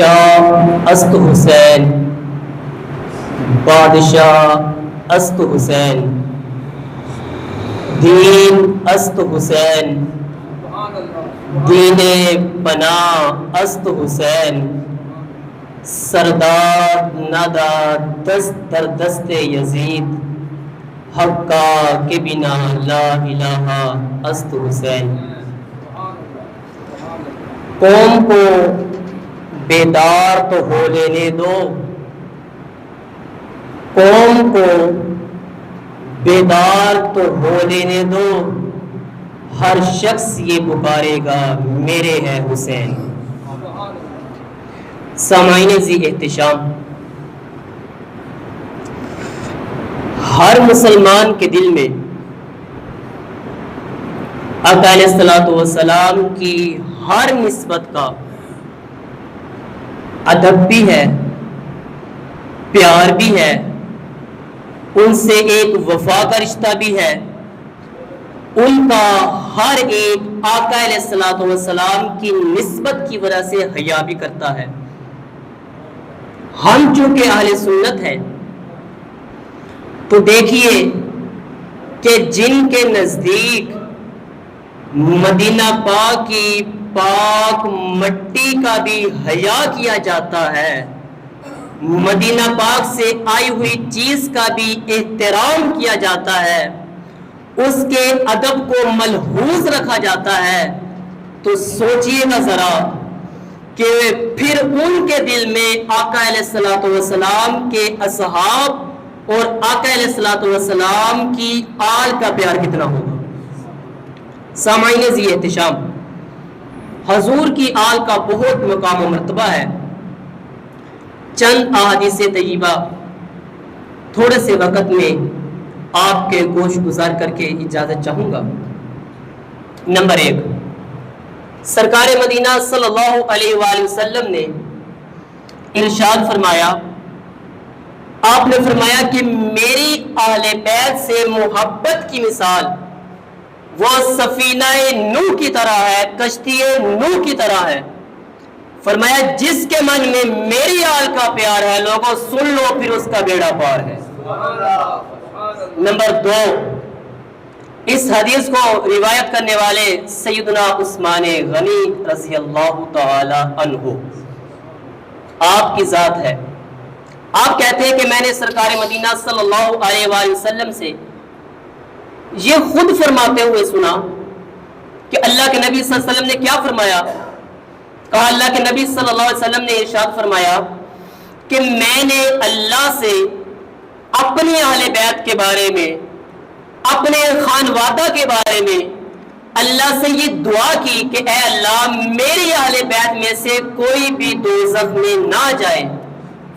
شاہ است حسین، بادشاہ است حسین، دین است حسین، دین پناہ است حسین، سردار نادا دست در دست یزید، حق کا کے بنا لا الہ است حسین۔ قوم کو بیدار تو ہو لینے دو، قوم کو بیدار تو ہو لینے دو، ہر شخص یہ پکارے گا میرے ہے حسین۔ سامعین ذی احتشام، ہر مسلمان کے دل میں آقا علیہ الصلوۃ والسلام کی ہر نسبت کا ادب بھی ہے، پیار بھی ہے، ان سے ایک وفا کا رشتہ بھی ہے، ان کا ہر ایک آقا علیہ الصلوۃ والسلام کی نسبت کی وجہ سے حیا بھی کرتا ہے۔ ہم چونکہ اہل سنت ہیں تو دیکھیے کہ جن کے نزدیک مدینہ پاک کی پاک مٹی کا بھی حیا کیا جاتا ہے، مدینہ پاک سے آئی ہوئی چیز کا بھی احترام کیا جاتا ہے، اس کے ادب کو ملحوظ رکھا جاتا ہے، تو سوچئے گا ذرا کہ پھر ان کے دل میں آقا علیہ الصلوۃ والسلام کے اصحاب اور آقا علیہ الصلوۃ والسلام کی آل کا پیار کتنا ہوگا۔ سامعین ذی احتشام، حضور کی آل کا بہت مقام و مرتبہ ہے۔ چند احادیث طیبہ تھوڑے سے وقت میں آپ کے گوش گزار کر کے اجازت چاہوں گا۔ نمبر 1، سرکار مدینہ صلی اللہ علیہ وآلہ وسلم نے ارشاد فرمایا، آپ نے فرمایا کہ میری اہل بیت سے محبت کی مثال وہ سفینہ نوح کی طرح ہے، کشتی نوح کی طرح ہے۔ فرمایا جس کے من میں میری آل کا پیار ہے، لوگوں سن لو، پھر اس کا بیڑا پار ہے۔ نمبر 2، اس حدیث کو روایت کرنے والے سیدنا عثمان غنی رضی اللہ تعالی عنہ، آپ کی ذات ہے۔ آپ کہتے ہیں کہ میں نے سرکار مدینہ صلی اللہ علیہ وآلہ وسلم سے یہ خود فرماتے ہوئے سنا کہ اللہ کے نبی صلی اللہ علیہ وسلم نے کیا فرمایا؟ کہا اللہ کے نبی صلی اللہ علیہ وسلم نے ارشاد فرمایا کہ میں نے اللہ سے اپنی اہل بیت کے بارے میں، اپنے خانوادہ کے بارے میں اللہ سے یہ دعا کی کہ اے اللہ میری اہل بیت میں سے کوئی بھی دوزخ میں نہ جائے۔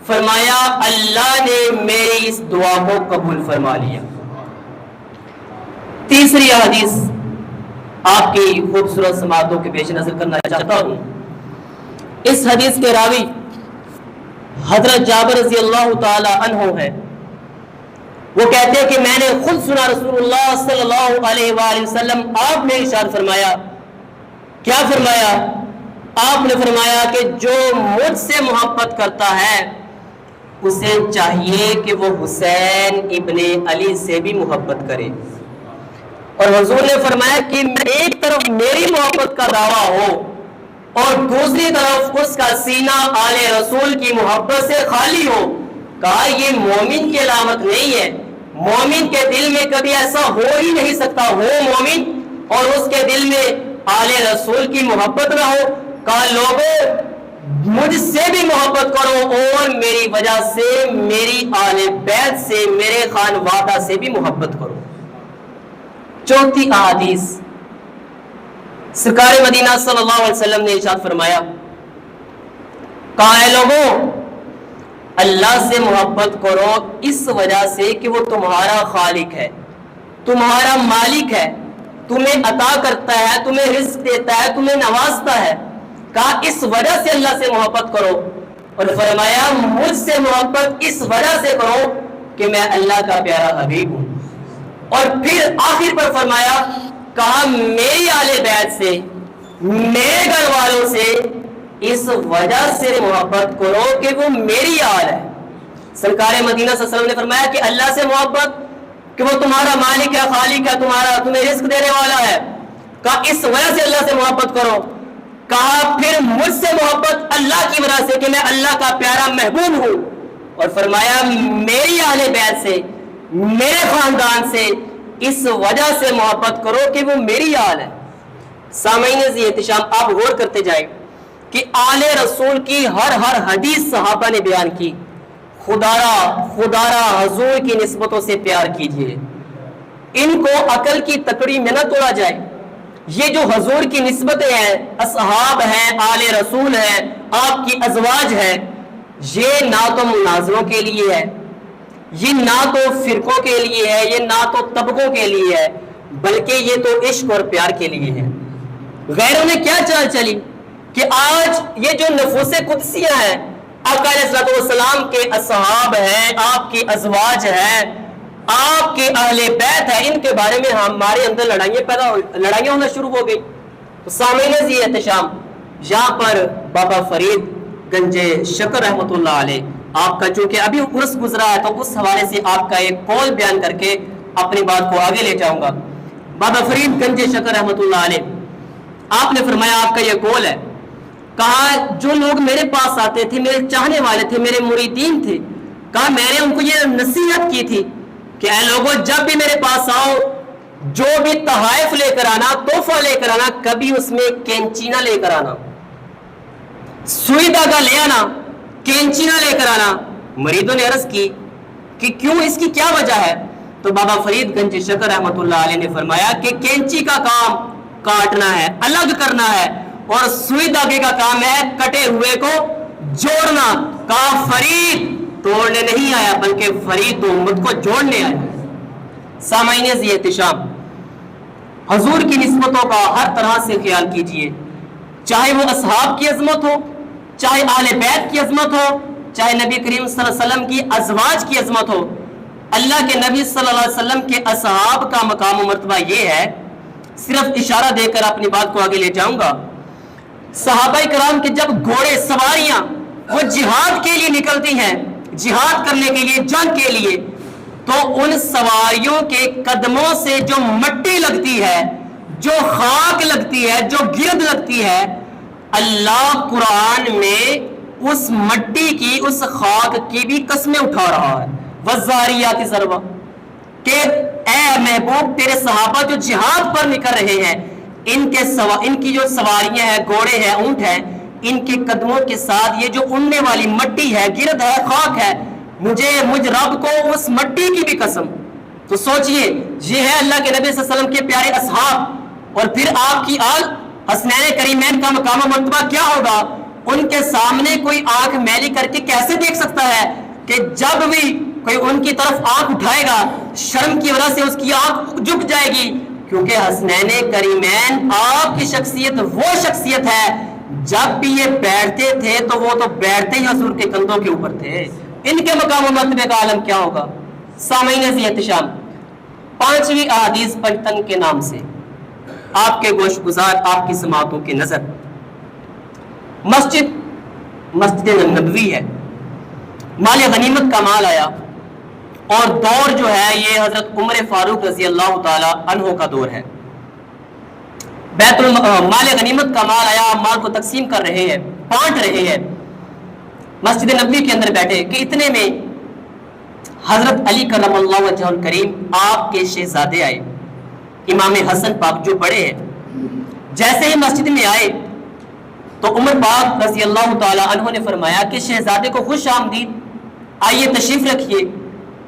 فرمایا اللہ نے میری اس دعا کو قبول فرما لیا۔ تیسری حدیث آپ کی خوبصورت سماعتوں کے پیش نظر کرنا چاہتا ہوں۔ اس حدیث کے راوی حضرت جابر رضی اللہ تعالی عنہ ہے۔ وہ کہتے ہیں کہ میں نے خود سنا رسول اللہ صلی اللہ علیہ وآلہ وسلم، آپ نے ارشاد فرمایا، کیا فرمایا؟ آپ نے فرمایا کہ جو مجھ سے محبت کرتا ہے اسے چاہیے کہ وہ حسین ابن علی سے بھی محبت کرے۔ اور حضور نے فرمایا کہ ایک طرف میری محبت کا دعویٰ ہو اور دوسری طرف اس کا سینہ آل رسول کی محبت سے خالی ہو، کہا یہ مومن کی علامت نہیں ہے، مومن کے دل میں کبھی ایسا ہو ہی نہیں سکتا، ہو مومن اور اس کے دل میں آل رسول کی محبت نہ ہو۔ کہا لوگوں مجھ سے بھی محبت کرو اور میری وجہ سے میری آل بیت سے، میرے خانوادہ سے بھی محبت کرو۔ چوتھی احادیث، سرکار مدینہ صلی اللہ علیہ وسلم نے ارشاد فرمایا، کہا اے لوگوں اللہ سے محبت کرو اس وجہ سے کہ وہ تمہارا خالق ہے، تمہارا مالک ہے، تمہیں عطا کرتا ہے، تمہیں رزق دیتا ہے، تمہیں نوازتا ہے۔ کہا اس وجہ سے اللہ سے محبت کرو، اور فرمایا مجھ سے محبت اس وجہ سے کرو کہ میں اللہ کا پیارا حبیب ہوں۔ اور پھر آخر پر فرمایا، کہا میری آل بیت سے، میرے گھر والوں سے اس وجہ سے محبت کرو کہ وہ میری آل ہے۔ سرکار مدینہ صلی اللہ علیہ وسلم نے فرمایا کہ اللہ سے محبت کہ وہ تمہارا مالک ہے، خالق ہے، تمہارا تمہیں رزق دینے والا ہے، کہا اس وجہ سے اللہ سے محبت کرو۔ کہا پھر مجھ سے محبت اللہ کی وجہ سے کہ میں اللہ کا پیارا محبوب ہوں، اور فرمایا میری اہل بیت سے، میرے خاندان سے اس وجہ سے محبت کرو کہ وہ میری آل ہے۔ سامعین ذی احتشام، آپ غور کرتے جائیں کہ آل رسول کی ہر حدیث صحابہ نے بیان کی۔ خدارا حضور کی نسبتوں سے پیار کیجئے، ان کو عقل کی تکڑی میں نہ توڑا جائے۔ یہ جو حضور کی نسبتیں ہیں، اصحاب ہیں، آل رسول ہیں، آپ کی ازواج ہیں، یہ نہ تو مناظروں کے لیے ہے، یہ نہ تو فرقوں کے لیے ہے، یہ نہ تو طبقوں کے لیے ہے، بلکہ یہ تو عشق اور پیار کے لیے ہے۔ غیروں نے کیا چال چلی کہ آج یہ جو نفوس قدسیہ ہیں، آقا علیہ الصلوۃ والسلام کے اصحاب ہیں، آپ کی ازواج ہیں، آپ کے اہل بیت ہیں، ان کے بارے میں ہمارے اندر لڑائیاں ہونا شروع ہو گئی۔ تو سامعین ذی احتشام، یہاں پر بابا فرید گنج شکر رحمۃ اللہ علیہ، آپ کا چونکہ ابھی عرس گزرا ہے تو اس حوالے سے آپ کا ایک قول بیان کر کے اپنی بات کو آگے لے جاؤں گا۔ بابا فرید گنج شکر رحمۃ اللہ علیہ، آپ نے فرمایا، آپ کا یہ قول ہے، کہا جو لوگ میرے پاس آتے تھے، میرے چاہنے والے تھے، میرے مریدین تھے، کہا میں نے ان کو یہ نصیحت کی تھی کہ اے لوگوں، جب بھی میرے پاس آؤ، جو بھی تحائف لے کر آنا، تحفہ لے کر آنا، کبھی اس میں کینچی نہ لے کر آنا، سوئی دھاگا لے آنا، کینچی نہ لے کر آنا۔ مریدوں نے عرض کی کہ کیوں، اس کی کیا وجہ ہے؟ تو بابا فرید گنج شکر رحمۃ اللہ علیہ نے فرمایا کہ کینچی کا کام کاٹنا ہے، الگ کرنا ہے، اور سوئی دھاگے کا کام ہے کٹے ہوئے کو جوڑنا۔ کہا فرید توڑنے نہیں آیا، بلکہ فرید تو امت کو جوڑنے آیا۔ سامعین ذی احتشام، حضور کی نسبتوں کا ہر طرح سے خیال کیجئے، چاہے وہ اصحاب کی عظمت ہو، چاہے آل بیت کی عظمت ہو، چاہے نبی کریم صلی اللہ علیہ وسلم کی ازواج کی عظمت ہو۔ اللہ کے نبی صلی اللہ علیہ وسلم کے اصحاب کا مقام و مرتبہ یہ ہے، صرف اشارہ دے کر اپنی بات کو آگے لے جاؤں گا۔ صحابہ کرام کے جب گھوڑے سواریاں وہ جہاد کے لیے نکلتی ہیں، جہاد کرنے کے لیے، جنگ کے لیے، تو ان سواریوں کے قدموں سے جو مٹی لگتی ہے، جو خاک لگتی ہے، جو گرد لگتی ہے، اللہ قرآن میں اس مٹی کی، اس خاک کی بھی قسمیں اٹھا رہا ہے۔ وَالذَّارِيَاتِ ذَرْوًا، کہ اے محبوب تیرے صحابہ جو جہاد پر نکل رہے ہیں، ان کی جو سواریاں ہیں، گھوڑے ہیں، اونٹ ہیں، ان کے قدموں کے ساتھ یہ جو اڑنے والی مٹی ہے، گرد ہے، خاک ہے، مجھ رب کو اس مٹی کی بھی قسم۔ تو سوچئے، یہ ہے اللہ کے نبی صلی اللہ علیہ وسلم کے پیارے اصحاب، اور پھر آپ کی آل حسنین کریمین کا مقام و مرتبہ کیا ہوگا؟ ان کے سامنے کوئی آنکھ میلی کر کے کیسے دیکھ سکتا ہے کہ جب بھی کوئی ان کی طرف آنکھ اٹھائے گا، شرم کی وجہ سے اس کی آنکھ جھک جائے گی، کیونکہ حسنین کریمین آپ کی شخصیت وہ شخصیت ہے، جب بھی یہ بیٹھتے تھے تو وہ تو بیٹھتے ہی حضور کے کندھوں کے اوپر تھے۔ ان کے مقام و مرتبے کا عالم کیا ہوگا؟ سامعین ذی احتشام، 5ویں احادیث پنجتن کے نام سے آپ کے گوش گزار، آپ کی سماعتوں کی نظر، مسجد نبوی ہے، مال غنیمت کا مال آیا، اور دور جو ہے یہ حضرت عمر فاروق رضی اللہ تعالی عنہ کا دور ہے۔ مال غنیمت کا مال آیا، مال کو تقسیم کر رہے ہیں، بانٹ رہے ہیں، مسجد نبوی کے اندر بیٹھے کہ اتنے میں حضرت علی کرم اللہ وجہ الکریم، آپ کے شہزادے آئے، امام حسن پاک جو بڑے ہیں۔ جیسے ہی مسجد میں آئے تو عمر پاک رضی اللہ تعالی عنہ نے فرمایا کہ شہزادے کو خوش آمدید، آئیے تشریف رکھیے،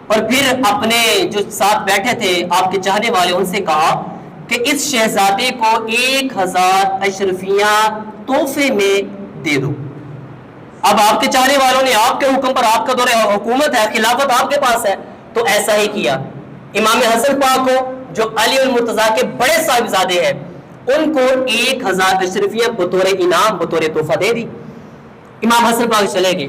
اور پھر اپنے جو ساتھ بیٹھے تھے آپ کے چاہنے والے، ان سے کہا کہ اس شہزادے کو 1000 اشرفیاں تحفے میں دے دو۔ اب آپ کے چاہنے والوں نے آپ کے حکم پر، آپ کا دور حکومت ہے، خلافت آپ کے پاس ہے، تو ایسا ہی کیا۔ امام حسن پاک کو جو علی المرتضیٰ کے بڑے صاحبزادے ہیں، ان کو 1000 اشرفیاں بطور انعام، بطور تحفہ دے دی۔ امام حسن پاک چلے گئے۔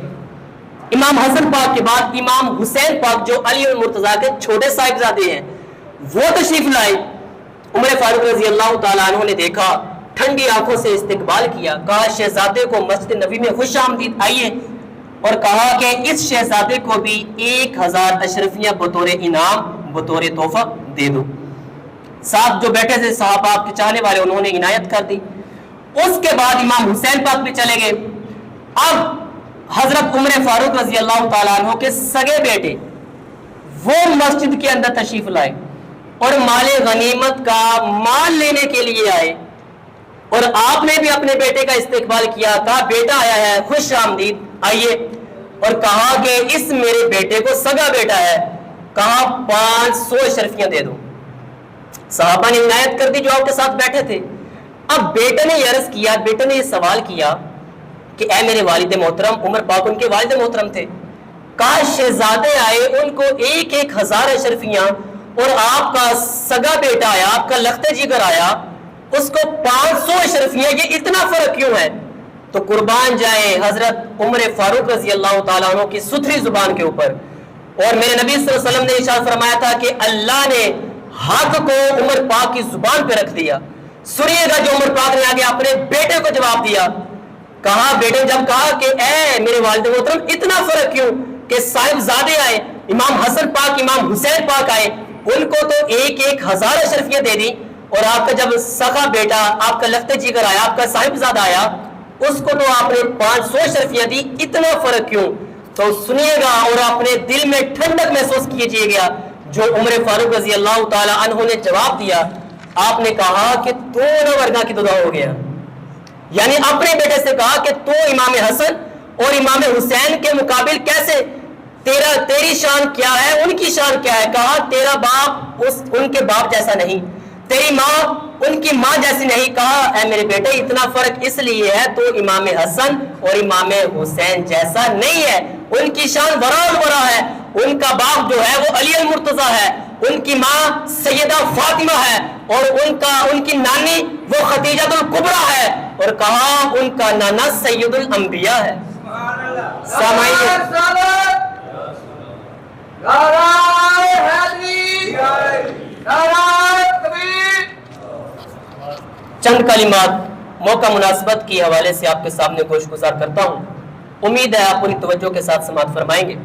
امام حسن پاک کے بعد امام حسین پاک جو علی المرتضیٰ کے چھوٹے صاحبزادے ہیں، وہ تشریف لائے۔ عمر فاروق رضی اللہ تعالیٰ عنہ نے دیکھا ٹھنڈی آنکھوں سے استقبال کیا، کہا شہزادے کو مسجد نبی میں خوش آمدید آئیے، اور کہا کہ اس شہزادے کو بھی 1000 اشرفیاں بطور انعام بطور تحفہ دے دو۔ ساتھ جو بیٹھے تھے صحابہ آپ کے چاہنے والے انہوں نے عنایت کر دی۔ اس کے بعد امام حسین پاک بھی چلے گئے۔ اب حضرت عمر فاروق رضی اللہ تعالیٰ عنہ کے سگے بیٹے وہ مسجد کے اندر تشریف لائے اور مال غنیمت کا مال لینے کے لیے آئے، اور آپ نے بھی اپنے بیٹے کا استقبال کیا، کہا بیٹا آیا ہے، خوش آمدید آئیے، اور کہا کہ اس میرے بیٹے کو سگا بیٹا ہے، کہا 500 اشرفیاں دے دو۔ صحابہ نے عنایت کر دی جو آپ کے ساتھ بیٹھے تھے۔ اب بیٹے نے یہ عرض کیا، بیٹے نے یہ سوال کیا کہ اے میرے والد محترم، عمر پاک ان کے والد محترم تھے، کہا شہزادے آئے ان کو 1000 اشرفیاں، اور آپ کا سگا بیٹا آیا، آپ کا لخت جگر آیا، اس کو 500 اشرفیاں، یہ اتنا فرق کیوں ہے؟ تو قربان جائیں حضرت عمر فاروق رضی اللہ تعالیٰ عنہ کی ستھری زبان کے اوپر، اور میرے نبی صلی اللہ علیہ وسلم نے ارشاد فرمایا تھا کہ اللہ نے حق کو عمر پاک کی زبان پہ رکھ دیا۔ سنیے گا جو عمر پاک نے آگے اپنے بیٹے کو جواب دیا، کہا بیٹے جب کہا کہ اے میرے والد محترم اتنا فرق کیوں کہ صاحبزادے آئے، امام حسن پاک امام حسین پاک آئے، ان کو تو 1000 اشرفیاں دے دی، اور آپ کا جب سخا بیٹا آپ کا لخت جگر آیا، آپ کا صاحبزادہ آیا، اس کو تو آپ نے 500 اشرفیاں دی، اتنا فرق کیوں؟ تو سنیے گا اور اپنے دل میں ٹھنڈک محسوس کیجئے گا جو عمر فاروق رضی اللہ تعالی عنہ نے جواب دیا۔ آپ نے کہا کہ تو نہ ورگا کی دعا ہو گیا، یعنی اپنے بیٹے سے کہا کہ تو امام حسن اور امام حسین کے مقابل کیسے، تیری شان کیا ہے، ان کی شان کیا ہے؟ کہا تیرا باپ ان کے باپ جیسا نہیں، تیری ماں ان کی ماں جیسی نہیں۔ کہا اے میرے بیٹے اتنا فرق اس لیے ہے تو امام حسن اور امام حسین جیسا نہیں ہے، ان کی شان ورا الورا ہے، ان کا باپ جو ہے وہ علی المرتضیٰ ہے، ان کی ماں سیدہ فاطمہ ہے، اور ان کی نانی وہ خدیجہ الکبریٰ ہے، اور کہا ان کا نانا سید الانبیاء ہے۔ چند کلمات موقع مناسبت کی حوالے سے آپ کے سامنے گوش گزار کرتا ہوں، امید ہے آپ پوری توجہ کے ساتھ سماعت فرمائیں گے۔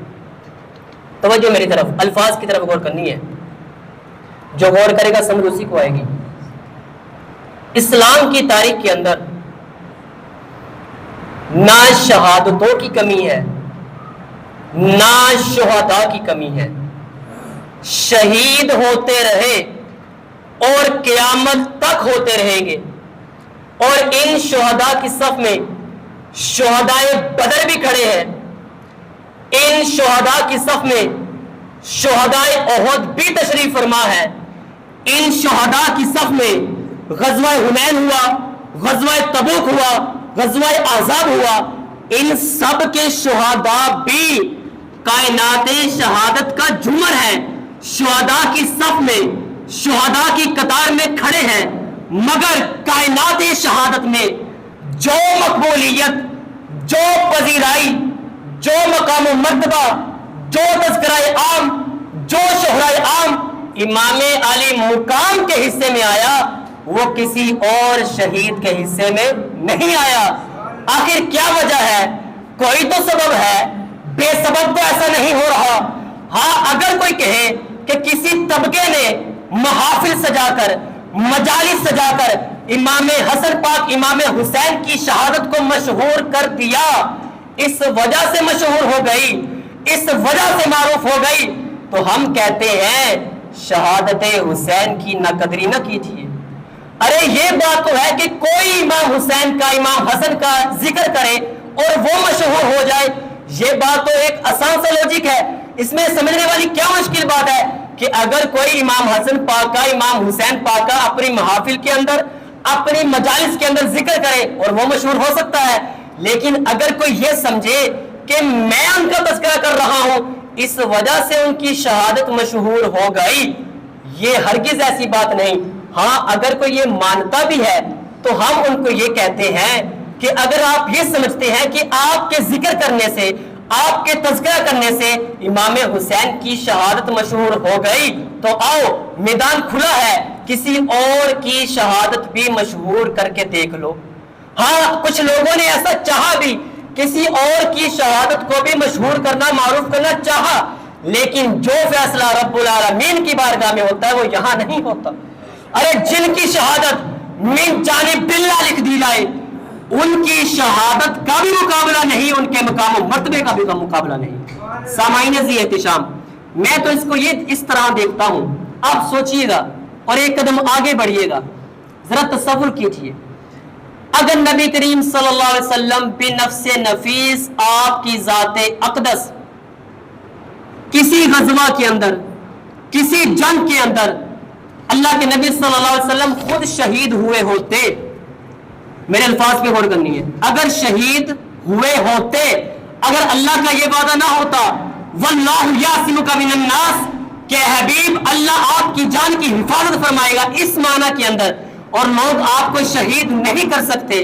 توجہ میری طرف، الفاظ کی طرف غور کرنی ہے، جو غور کرے گا سمجھ اسی کو آئے گی۔ اسلام کی تاریخ کے اندر نہ شہادتوں کی کمی ہے نہ شہداء کی کمی ہے، شہید ہوتے رہے اور قیامت تک ہوتے رہیں گے، اور ان شہداء کی صف میں شہداء بدر بھی کھڑے ہیں، ان شہداء کی صف میں شہداء احد بھی تشریف فرما ہے، ان شہداء کی صف میں غزوہ حنین ہوا، غزوہ تبوک ہوا، غزوہ احزاب ہوا، ان سب کے شہداء بھی کائنات شہادت کا جمر ہے، شہداء کی صف میں شہداء کی قطار میں کھڑے ہیں، مگر کائنات شہادت میں جو مقبولیت، جو پذیرائی، جو مقام و مرتبہ، جو تذکرہ عام، جو شہرہ عام امام علی مقام کے حصے میں آیا، وہ کسی اور شہید کے حصے میں نہیں آیا۔ آخر کیا وجہ ہے؟ کوئی تو سبب ہے، بے سبب تو ایسا نہیں ہو رہا۔ ہاں اگر کوئی کہے کہ کسی طبقے نے محافل سجا کر، مجالس سجا کر امام حسن پاک امام حسین کی شہادت کو مشہور کر دیا، اس وجہ سے مشہور ہو گئی، اس وجہ سے معروف ہو گئی، تو ہم کہتے ہیں شہادت حسین کی ناقدری نہ کیجیے۔ ارے یہ بات تو ہے کہ کوئی امام حسین کا امام حسن کا ذکر کرے اور وہ مشہور ہو جائے، یہ بات تو ایک آسان سا لوجک ہے، اس میں سمجھنے والی کیا مشکل بات ہے کہ اگر کوئی امام حسن پاک کا امام حسین پاک کا اپنی محافل کے اندر اپنی مجالس کے اندر ذکر کرے اور وہ مشہور ہو سکتا ہے، لیکن اگر کوئی یہ سمجھے کہ میں ان کا تذکرہ کر رہا ہوں اس وجہ سے ان کی شہادت مشہور ہو گئی، یہ ہرگز ایسی بات نہیں۔ ہاں اگر کوئی یہ مانتا بھی ہے تو ہم ان کو یہ کہتے ہیں کہ اگر آپ یہ سمجھتے ہیں کہ آپ کے ذکر کرنے سے، آپ کے تذکرہ کرنے سے امام حسین کی شہادت مشہور ہو گئی، تو آؤ میدان کھلا ہے، کسی اور کی شہادت بھی مشہور کر کے دیکھ لو۔ ہاں کچھ لوگوں نے ایسا چاہا بھی، کسی اور کی شہادت کو بھی مشہور کرنا، معروف کرنا چاہا، لیکن جو فیصلہ رب العالمین کی بارگاہ میں ہوتا ہے وہ یہاں نہیں ہوتا۔ ارے جن کی شہادت من جانب اللہ لکھ دی جائے، ان کی شہادت کا بھی مقابلہ نہیں، ان کے مقام و مرتبے کا بھی مقابلہ نہیں۔ سامعین ذی احتشام، میں تو اس کو اس طرح دیکھتا ہوں، آپ سوچئے گا اور ایک قدم آگے بڑھئے گا، ذرا تصور کیجئے، اگر نبی کریم صلی اللہ علیہ وسلم بنفس نفیس آپ کی ذات اقدس کسی غزوہ کے اندر، کسی جنگ کے اندر اللہ کے نبی صلی اللہ علیہ وسلم خود شہید ہوئے ہوتے، میرے الفاظ پہ غور کرنی ہے، اگر شہید ہوئے ہوتے، اگر اللہ کا یہ وعدہ نہ ہوتا واللہ یعصمک من الناس کہ حبیب اللہ آپ کی جان کی حفاظت فرمائے گا اس معنی کے اندر، اور لوگ آپ کو شہید نہیں کر سکتے،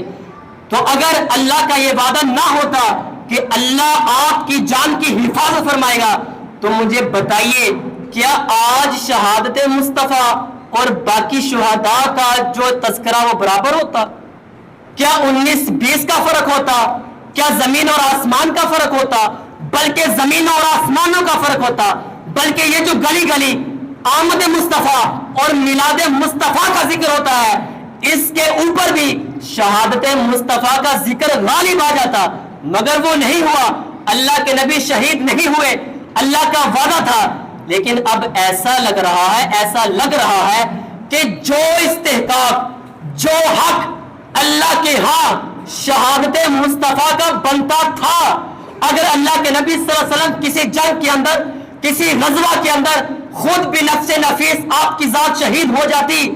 تو اگر اللہ کا یہ وعدہ نہ ہوتا کہ اللہ آپ کی جان کی حفاظت فرمائے گا، تو مجھے بتائیے کیا آج شہادت مصطفیٰ اور باقی شہداء کا جو تذکرہ وہ برابر ہوتا؟ کیا 19-20 کا فرق ہوتا؟ کیا زمین اور آسمان کا فرق ہوتا؟ بلکہ زمین اور آسمانوں کا فرق ہوتا، بلکہ یہ جو گلی گلی آمد مصطفیٰ اور میلاد مصطفیٰ کا ذکر ہوتا ہے، اس کے اوپر بھی شہادت مصطفیٰ کا ذکر غالب آ جاتا، مگر وہ نہیں ہوا، اللہ کے نبی شہید نہیں ہوئے، اللہ کا وعدہ تھا۔ لیکن اب ایسا لگ رہا ہے کہ جو استحقاق، جو حق اللہ کے ہاں شہادت مصطفیٰ کا بنتا تھا، اگر اللہ کے نبی صلی اللہ علیہ وسلم کسی جنگ کے اندر، کسی غزوہ کے اندر خود بنفس نفیس آپ کی ذات شہید ہو جاتی،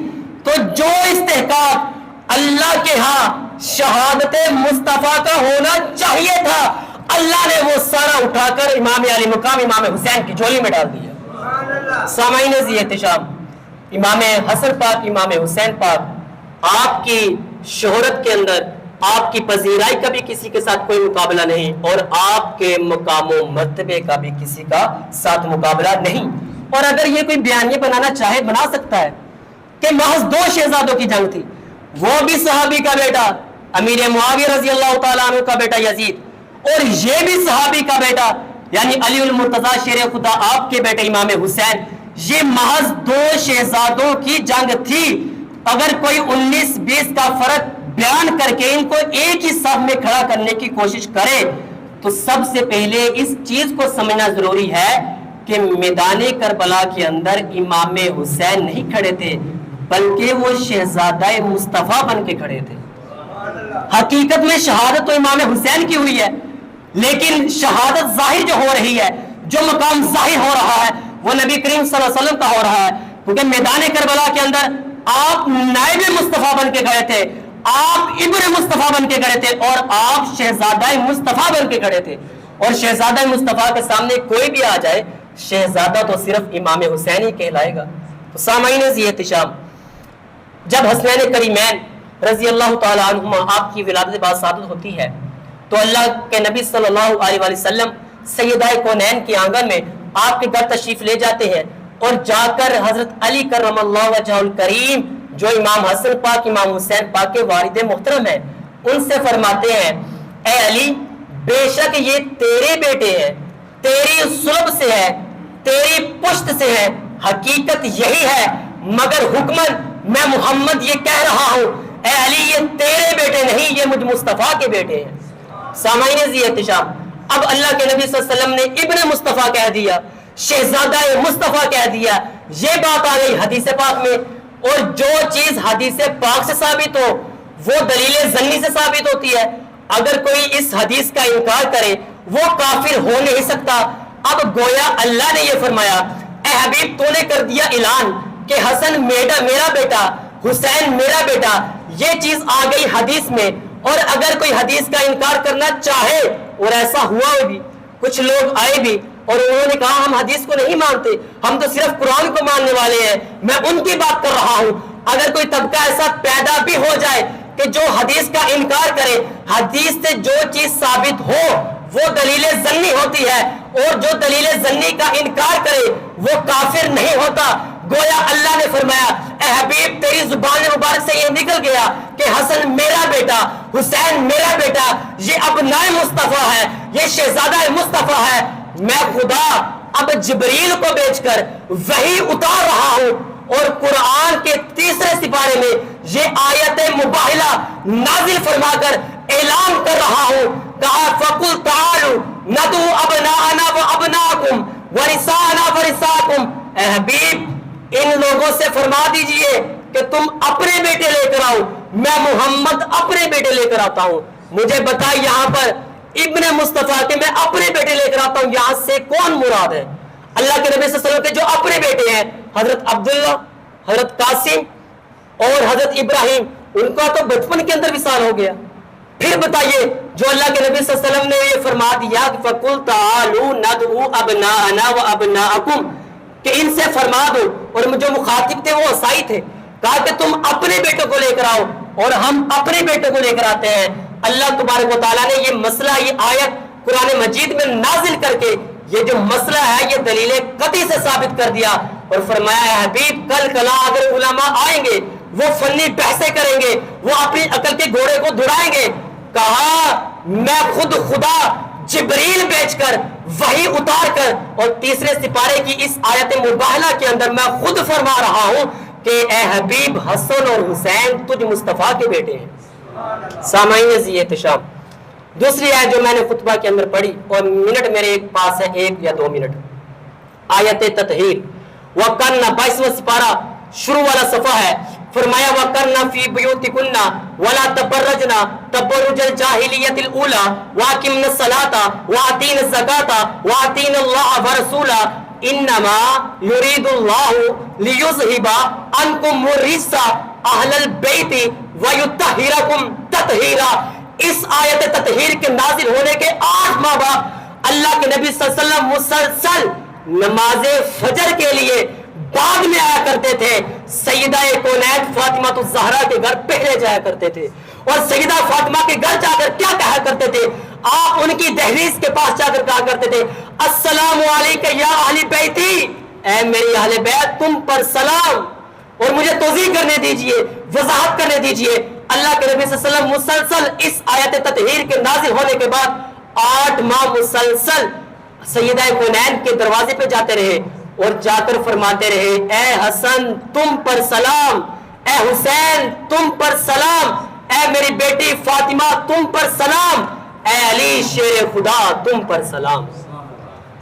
تو جو استحقاق اللہ کے ہاں شہادت مصطفیٰ کا ہونا چاہیے تھا، اللہ نے وہ سارا اٹھا کر امام علی مقام امام حسین کی جھولی میں ڈال دیا۔ سامعین ذی احتشام، امام حسن پاک، امام حسین پاک، آپ کی شہرت کے اندر آپ کی پذیرائی کا بھی کسی کے ساتھ کوئی مقابلہ نہیں، اور آپ کے مقام و مرتبے کا بھی کسی کا ساتھ مقابلہ نہیں۔ اور اگر یہ کوئی بیانیہ بنانا چاہے بنا سکتا ہے کہ محض 2 شہزادوں کی جنگ تھی، وہ بھی صحابی کا بیٹا امیر معاویہ رضی اللہ تعالیٰ عنہ کا بیٹا یزید، اور یہ بھی صحابی کا بیٹا یعنی علی المرتضیٰ شیر خدا آپ کے بیٹے امام حسین، یہ محض 2 شہزادوں کی جنگ تھی۔ اگر کوئی 19-20 کا فرق بیان کر کے ان کو ایک ہی صف میں کھڑا کرنے کی کوشش کرے، تو سب سے پہلے اس چیز کو سمجھنا ضروری ہے کہ میدان کربلا کے اندر امام حسین نہیں کھڑے تھے، بلکہ وہ شہزادہ مصطفیٰ بن کے کھڑے تھے۔ حقیقت میں شہادت تو امام حسین کی ہوئی ہے، لیکن شہادت ظاہر جو ہو رہی ہے، جو مقام ظاہر ہو رہا ہے، وہ نبی کریم صلی اللہ علیہ وسلم کا ہو رہا ہے، کیونکہ میدان کربلا کے اندر آپ نائب مصطفیٰ بن کے کھڑے تھے، آپ ابن مصطفیٰ بن کے کھڑے تھے، اور آپ شہزادہ مصطفیٰ بن کے کھڑے تھے، اور شہزادہ مصطفیٰ کے سامنے کوئی بھی آ جائے، شہزادہ تو صرف امام حسین ہی کہلائے گا۔ تو سامعین ذی احتشام، جب حسنین کریمین رضی اللہ تعالیٰ عنہما آپ کی ولادت باسعادت ہوتی ہے، تو اللہ کے نبی صلی اللہ علیہ وسلم سیدہ کونین کے آنگن میں آپ کے گھر تشریف لے جاتے ہیں، اور جا کر حضرت علی کرم اللہ وجہہ الکریم، جو امام حسن پاک امام حسین پاک کے والد محترم ہیں، ان سے فرماتے ہیں، اے علی، بے شک یہ تیرے بیٹے ہیں، تیری صلب سے ہے، تیری پشت سے ہے، حقیقت یہی ہے، مگر حکمن میں محمد یہ کہہ رہا ہوں، اے علی یہ تیرے بیٹے نہیں، یہ مجھ مصطفیٰ کے بیٹے ہیں۔ سامعین ذی احتشام، اب اللہ کے نبی صلی اللہ علیہ وسلم نے ابن مصطفیٰ کہہ دیا، شہزادہ مصطفیٰ کہہ دیا، یہ بات آ گئی حدیث پاک میں، اور جو چیز حدیث پاک سے ثابت ہو وہ دلیل ظنی سے ثابت ہوتی ہے، اگر کوئی اس حدیث کا انکار کرے وہ کافر ہو نہیں سکتا۔ اب گویا اللہ نے یہ فرمایا، اے حبیب تو نے کر دیا اعلان کہ حسن میرا بیٹا، حسین میرا بیٹا، یہ چیز آ گئی حدیث میں، اور اگر کوئی حدیث کا انکار کرنا چاہے، اور ایسا ہوا بھی، کچھ لوگ آئے بھی اور انہوں نے کہا ہم حدیث کو نہیں مانتے، ہم تو صرف قرآن کو ماننے والے ہیں، میں ان کی بات کر رہا ہوں۔ اگر کوئی طبقہ ایسا پیدا بھی ہو جائے کہ جو حدیث کا انکار کرے، حدیث سے جو چیز ثابت ہو وہ دلیل ظنی ہوتی ہے، اور جو دلیل ظنی کا انکار کرے وہ کافر نہیں ہوتا۔ گویا اللہ نے فرمایا اے حبیب تیری زبان مبارک سے یہ نکل گیا کہ حسن میرا بیٹا، حسین میرا بیٹا، یہ ابنائے مصطفیٰ ہے، یہ شہزادہ مصطفیٰ ہے۔ میں خدا اب جبریل کو بھیج کر وحی اتار رہا ہوں، اور قرآن کے تیسرے سپارے میں یہ آیت مباہلہ نازل فرما کر اعلان کر رہا ہوں۔ کہا فَقُلْ تَعَالُوا نَدْعُوا أَبْنَاءَنَا وَأَبْنَاءَكُمْ وَنِسَاءَنَا وَنِسَاءَكُمْ۔ اے حبیب ان لوگوں سے فرما دیجئے کہ تم اپنے بیٹے لے کر آؤ، میں محمد اپنے بیٹے لے کر آتا ہوں۔ مجھے بتائیں یہاں پر ابن مصطفیٰ کہ میں اپنے بیٹے لے کر آتا ہوں، یہاں سے کون مراد ہے؟ اللہ کے نبی صلی اللہ علیہ وسلم کے جو اپنے بیٹے ہیں حضرت عبداللہ، حضرت قاسم اور حضرت ابراہیم، ان کا تو بچپن کے اندر وصال ہو گیا۔ پھر بتائیے جو اللہ کے نبی صلی اللہ علیہ وسلم نے یہ فرما دیا فَقُلْ تَعَالُوا نَدْعُوا أَبْنَاءَنَا وَأَبْنَاءَكُمْ کہ ان سے فرما دو، اور جو مخاطب تھے وہ عیسائی تھے، کہا کہ تم اپنے بیٹوں کو لے کر آؤ اور ہم اپنے بیٹوں کو لے کر آتے ہیں۔ اللہ تبارک و تعالیٰ نے یہ مسئلہ، یہ آیت قرآن مجید میں نازل کر کے یہ جو مسئلہ ہے یہ دلیل قطعی سے ثابت کر دیا، اور فرمایا ہے حبیب کل کلا اگر علماء آئیں گے وہ فنی بحثیں کریں گے، وہ اپنی عقل کے گھوڑے کو دڑائیں گے۔ کہا میں خود خدا جبریل بھیج کر وحی اتار کر اور تیسرے سپارے کی اس آیت مباہلہ کے اندر میں خود فرما رہا ہوں کہ اے حبیب حسن اور حسین تجھ مصطفیٰ کے بیٹے ہیں۔ سامعین عزیز احتشام، دوسری آیت جو میں نے خطبہ کے اندر پڑھی، اور منٹ میرے پاس ہے 1 یا 2 منٹ، آیت تطہیر وَقَرْنَ 22واں سپارہ شروع والا صفحہ ہے۔ فرمایا وَقَرْنَ فِي بُيُوتِكُنَّ وَلَا تَبَرَّجْنَ تَبَرُّجَ الْجَاهِلِيَّةِ الْأُولَى وَأَقِمْنَ الصَّلَاةَ وَآتِينَ الزَّكَاةَ وَأَطِيعْنَ اللَّهَ وَرَسُولَهُ إِنَّمَا يُرِيدُ اللَّهُ لِيُذْهِبَ عَنكُمُ الرِّجْسَ أَهْلَ الْبَيْتِ وَيُطَهِّرَكُمْ تَطْهِيرًا۔ اس آیت تطہیر کے نازل ہونے کے 8 ماہ بعد اللہ کے نبی صلی اللہ علیہ وسلم مسلسل نماز فجر کے لیے بعد میں آیا کرتے تھے۔ سیدہ کونین فاطمہ الزہرا کے گھر پہلے جایا کرتے تھے، اور سیدہ فاطمہ کے گھر جا کر کیا کہا کرتے تھے؟ آپ ان کی دہلیز کے پاس جا کر کہا کرتے تھے السلام علیکم یا اہل بیتی، اے میری اہل بیت تم پر سلام، اور مجھے توضیح کرنے دیجئے، وضاحت کرنے دیجئے۔ اللہ کے نبی صلی اللہ علیہ وسلم مسلسل اس آیت تطہیر کے نازل ہونے کے بعد 8 ماہ مسلسل سیدہ کونین کے دروازے پہ جاتے رہے اور جا کر فرماتے رہے اے حسن تم پر سلام، اے حسین تم پر سلام، اے میری بیٹی فاطمہ تم پر سلام، اے علی شیر خدا تم پر سلام۔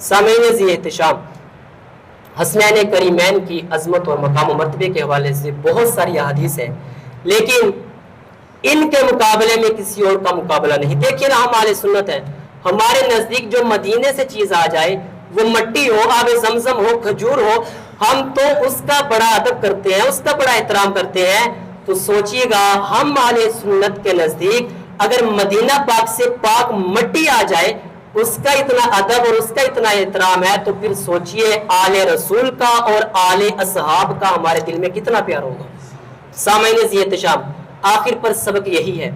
سامعین عزیز احتشام، حسنین کریمین کی عظمت اور مقام و مرتبے کے حوالے سے بہت ساری احادیث ہیں، لیکن ان کے مقابلے میں کسی اور کا مقابلہ نہیں۔ دیکھیے نا، ہم اہل سنت ہیں، ہمارے نزدیک جو مدینے سے چیز آ جائے، وہ مٹی ہو، آب زمزم ہو، کھجور ہو، ہم تو اس کا بڑا ادب کرتے ہیں، اس کا بڑا احترام کرتے ہیں۔ تو سوچئے گا ہم اہل سنت کے نزدیک اگر مدینہ پاک سے پاک مٹی آ جائے، اس کا اتنا ادب اور اس کا اتنا احترام ہے، تو پھر سوچئے آل رسول کا اور آل اصحاب کا ہمارے دل میں کتنا پیار ہوگا۔ سامعین عزیز احتشام، آخر پر سبق یہی ہے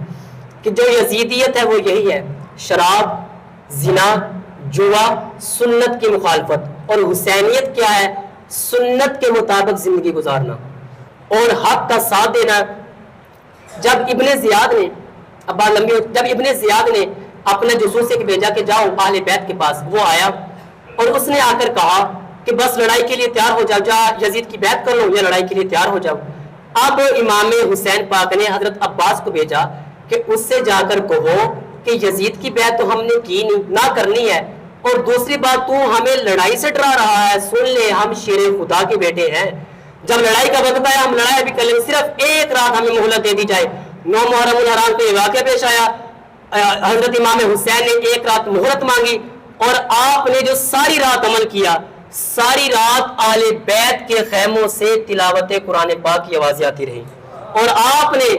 کہ جو یزیدیت ہے وہ یہی ہے، شراب، زنا، جوا، سنت کی مخالفت، اور حسینیت کیا ہے؟ سنت کے مطابق زندگی گزارنا اور حق کا ساتھ دینا۔ جب ابن زیاد نے اپنے جاسوس کے بھیجا کہ جاؤ اہل بیت کے پاس، وہ آیا اور اس نے آ کر کہا کہ بس لڑائی کے لیے تیار ہو جاؤ، جا یزید کی بیعت کر لو یا لڑائی کے لیے تیار ہو جاؤ۔ اب امام حسین پاک نے حضرت عباس کو بھیجا کہ اس سے جا کر کہو کہ یزید کی بیعت تو ہم نے کی نہیں، نہ کرنی ہے، اور دوسری بات تو ہمیں لڑائی سے ڈرا رہا ہے، سن لے ہم شیر خدا کے بیٹے ہیں، جب لڑائی کا وقت آیا ہم لڑائی بھی کر لیں، صرف 1 رات ہمیں مہلت دے دی جائے۔ 9 محرم الحرام کو یہ واقعہ پیش آیا، حضرت امام حسین نے 1 رات مہلت مانگی، اور آپ نے جو ساری رات عمل کیا، ساری رات اہل بیت کے خیموں سے تلاوت قرآن پاک کی آوازیں آتی رہی، اور آپ نے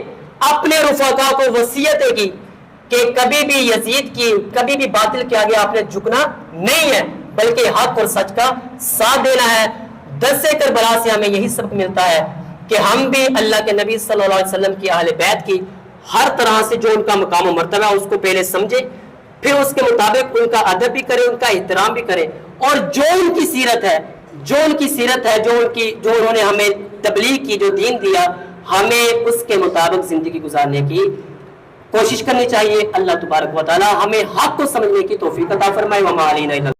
اپنے رفقا کو وصیت کی کہ کبھی بھی یزید کی، کبھی بھی باطل کے آگے آپ نے جھکنا نہیں ہے، بلکہ حق اور سچ کا ساتھ دینا ہے۔ درس کربلا سے ہمیں یہی سبق ملتا ہے کہ ہم بھی اللہ کے نبی صلی اللہ علیہ وسلم کی اہل بیت کی ہر طرح سے جو ان کا مقام و مرتبہ ہے اس کو پہلے سمجھے، پھر اس کے مطابق ان کا ادب بھی کرے، ان کا احترام بھی کرے، اور جو ان کی سیرت ہے، جو انہوں نے ہمیں تبلیغ کی، جو دین دیا، ہمیں اس کے مطابق زندگی گزارنے کی کوشش کرنی چاہیے۔ اللہ تبارک و تعالی ہمیں حق کو سمجھنے کی توفیق عطا فرمائے۔ وما علینا